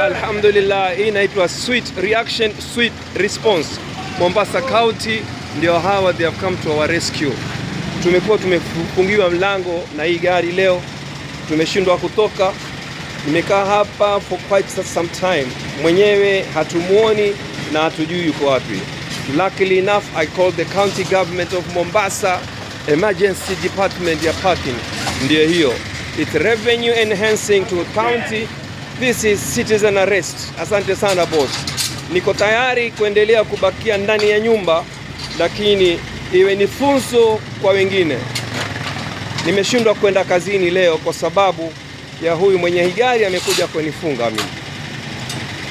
Alhamdulillah, hii inaitwa sweet reaction, sweet response. Mombasa County ndio hawa, they have come to our rescue. Tumekuwa tumefungiwa mlango na hii gari leo, tumeshindwa kutoka. Nimekaa hapa for quite some time, mwenyewe hatumuoni na hatujui yuko wapi. Luckily enough, I called the county government of Mombasa, emergency department ya parking. Ndio hiyo, it's revenue enhancing to county. This is citizen arrest. Asante sana boss. Niko tayari kuendelea kubakia ndani ya nyumba, lakini iwe ni funzo kwa wengine. Nimeshindwa kwenda kazini leo kwa sababu ya huyu mwenye gari amekuja kunifunga mimi.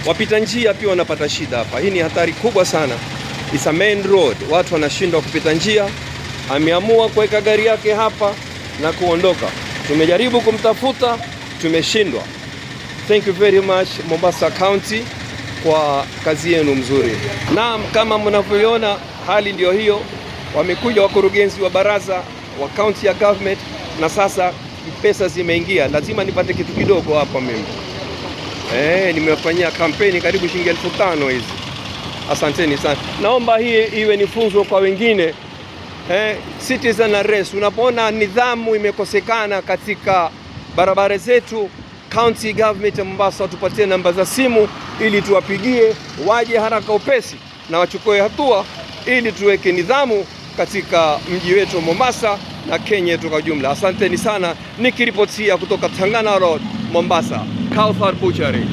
Wapita njia pia wanapata shida hapa. Hii ni hatari kubwa sana. It's a main road. Watu wanashindwa kupita njia. Ameamua kuweka gari yake hapa na kuondoka. Tumejaribu kumtafuta, tumeshindwa. Thank you very much Mombasa County kwa kazi yenu mzuri. Naam, kama mnavyoona hali ndio hiyo. Wamekuja wakurugenzi wa baraza wa county ya government na sasa pesa zimeingia. Lazima nipate kitu kidogo hapa mimi. Nimefanyia kampeni karibu shilingi 5,000 hizi. Asanteni sana. Naomba hii iwe ni funzo kwa wengine. Citizen arrest. Unapoona nidhamu imekosekana katika barabara zetu, county government ya Mombasa watupatie namba za simu ili tuwapigie waje haraka upesi na wachukue hatua ili tuweke nidhamu katika mji wetu Mombasa na Kenya yetu kwa jumla. Asanteni sana. Nikiripotia kutoka Tangana Road, Mombasa, Kauthar Butchery.